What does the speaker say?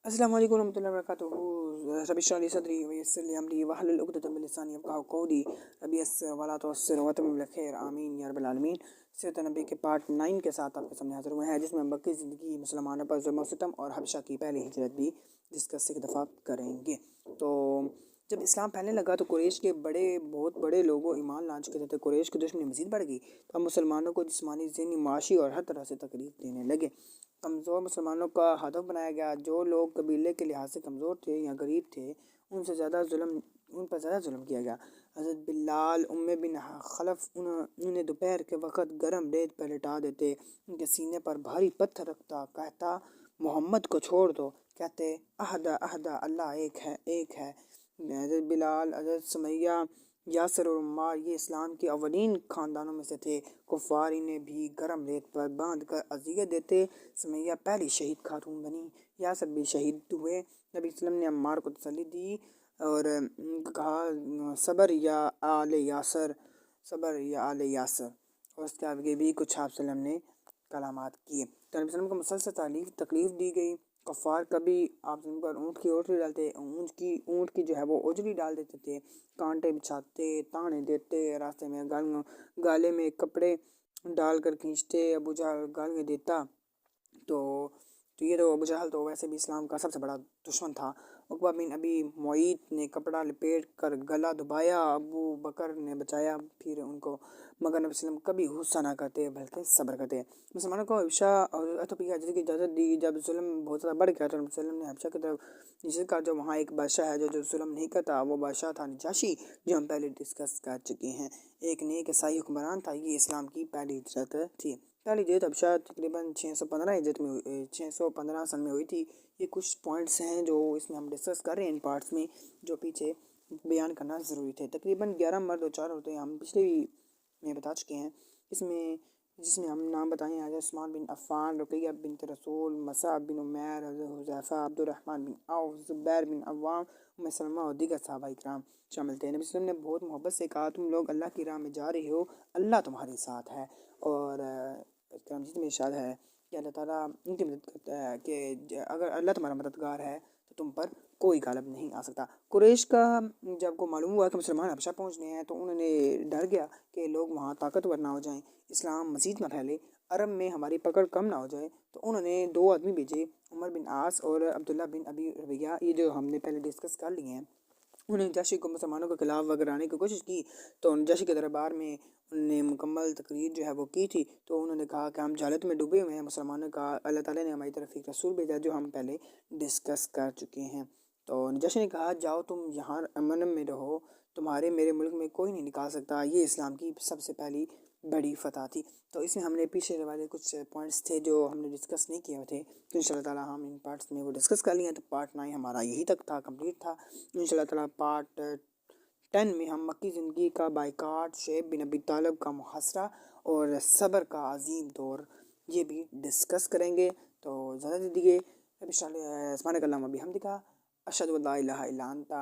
السلام علیکم ورحمۃ اللہ وبرکاتہ رب اشرح لی صدری ویسر لی امری واحلل عقدۃ من لسانی یفقہوا قولی رب یسر ولا تعسر واتمم بالخیر آمین یا رب العالمین۔ سیرت نبی کے پارٹ 9 کے ساتھ آپ کے سامنے حاضر ہوئے ہیں، جس میں ہم مکی زندگی، مسلمانوں پر ظلم و ستم اور حبشہ کی پہلی ہجرت بھی ڈسکس ایک دفعہ کریں گے۔ تو جب اسلام پھیلنے لگا تو قریش کے بہت بڑے لوگوں ایمان لا چکے تھے۔ قریش کی دشمنی مزید بڑھ گئی تو ہم مسلمانوں کو جسمانی، ذہنی، معاشی اور ہر طرح سے تکلیف دینے لگے۔ کمزور مسلمانوں کا ہدف بنایا گیا۔ جو لوگ قبیلے کے لحاظ سے کمزور تھے یا غریب تھے ان پر زیادہ ظلم کیا گیا۔ حضرت بلال، بن خلف انہیں دوپہر کے وقت گرم ریت پر لٹا دیتے، ان کے سینے پر بھاری پتھر رکھتا، کہتا محمد کو چھوڑ دو، کہتے احدا احدا، اللہ ایک ہے۔ حضرت بلال، حضرت سمیہ، یاسر اور عمار یہ اسلام کے اولین خاندانوں میں سے تھے۔ کفار انہیں بھی گرم ریت پر باندھ کر اذیت دیتے۔ سمیہ پہلی شہید خاتون بنی، یاسر بھی شہید ہوئے۔ نبی صلی اللہ علیہ وسلم نے عمار کو تسلی دی اور کہا صبر یا آل یاسر، صبر یا آل یاسر، اور اس کے آگے بھی کچھ آپ صلی اللہ علیہ وسلم نے کلامات کیے۔ تو نبی صلی اللہ علیہ وسلم کو مسلسل تکلیف دی گئی۔ کفار کبھی آپ صلی اللہ علیہ وسلم پر اونٹ کی اوجری ڈالتے، اونٹ کی جو ہے وہ اوجری ڈال دیتے تھے، کانٹے بچھاتے، تانے دیتے، راستے میں گالے میں کپڑے ڈال کر کھینچتے۔ ابو جہل گالیاں دیتا تو ابو جہل تو ویسے بھی اسلام کا سب سے بڑا دشمن تھا۔ عقبہ بن ابی معیط نے کپڑا لپیٹ کر گلا دبایا، ابو بکر نے بچایا پھر ان کو، مگر نبی صلی اللہ علیہ وسلم کبھی غصہ نہ کرتے بلکہ صبر کرتے۔ مسلمانوں کو حبشہ اور ایتھوپیا ہجرت کی اجازت دی۔ جب ظلم بہت زیادہ بڑھ گیا تو نبی صلی اللہ علیہ وسلم نے حبشہ کی طرف ہجرت کا۔ جو وہاں ایک بادشاہ ہے جو ظلم نہیں کرتا، وہ بادشاہ تھا نجاشی، جو ہم پہلے ڈسکس کر چکے ہیں۔ ایک نیک عیسائی حکمران تھا۔ یہ اسلام کی پہلی ہجرت تھی۔ پہلی ہجرت حبشہ تقریباً 615 سن میں ہوئی تھی۔ یہ کچھ پوائنٹس ہیں جو اس میں ہم ڈسکس کر رہے ہیں ان پارٹس میں، جو پیچھے بیان کرنا ضروری تھے۔ تقریباً 11 مرد اور 4 عورتیں ہم پچھلے بھی میں بتا چکے ہیں، جس میں ہم نام بتائے ہیں حضرت عثمان بن عفان، رقیہ بنت رسول، مصعب بن عمیر، حضرت حذیفہ، عبد الرحمن بن عوف، زبیر بن عوام، ام سلمہ اور دیگر صحابہ کرام شامل تھے۔ نبی صلی اللہ علیہ وسلم نے بہت محبت سے کہا تم لوگ اللہ کی راہ میں جا رہے ہو، اللہ تمہارے ساتھ ہے، اور جس میں ارشاد ہے کہ اللہ تعالیٰ ان کی مدد کرتا ہے، کہ اگر اللہ تمہارا مددگار ہے تو تم پر کوئی غالب نہیں آ سکتا۔ قریش کا جب کو معلوم ہوا کہ مسلمان حبشہ پہنچنے ہیں تو انہوں نے ڈر گیا کہ لوگ وہاں طاقتور نہ ہو جائیں، اسلام مزید نہ پھیلے، عرب میں ہماری پکڑ کم نہ ہو جائے، تو انہوں نے 2 آدمی بھیجے، عمر بن عاص اور عبداللہ بن ابی ربیعہ، یہ جو ہم نے پہلے ڈسکس کر لیے ہیں۔ انہوں نے نجاشی کو مسلمانوں کے خلاف وگرانے کی کوشش کی تو نجاشی کے دربار میں انہوں نے مکمل تقریر جو ہے وہ کی تھی، تو انہوں نے کہا کہ ہم جہالت میں ڈوبے ہوئے ہیں۔ مسلمانوں کا اللہ تعالیٰ نے ہماری طرف ایک رسول بھیجا جو ہم پہلے ڈسکس کر چکے ہیں۔ تو نجاشی نے کہا جاؤ تم یہاں امن میں رہو، تمہارے میرے ملک میں کوئی نہیں نکال سکتا۔ یہ اسلام کی سب سے پہلی بڑی فتح تھی۔ تو اس میں ہم نے پیچھے والے کچھ پوائنٹس تھے جو ہم نے ڈسکس نہیں کیے تھے، تو انشاءاللہ تعالیٰ ہم ان پارٹس میں وہ ڈسکس کر لیے ہیں۔ تو پارٹ 9 ہمارا یہی تک تھا، کمپلیٹ تھا۔ انشاءاللہ تعالیٰ پارٹ 10 میں ہم مکی زندگی کا بائیکاٹ، شعیب بن ابی طالب کا محاصرہ اور صبر کا عظیم دور یہ بھی ڈسکس کریں گے۔ تو زیادہ دیجیے، سبحانک اللہم و بحمدک، اشہد ان لا الہ الا انت،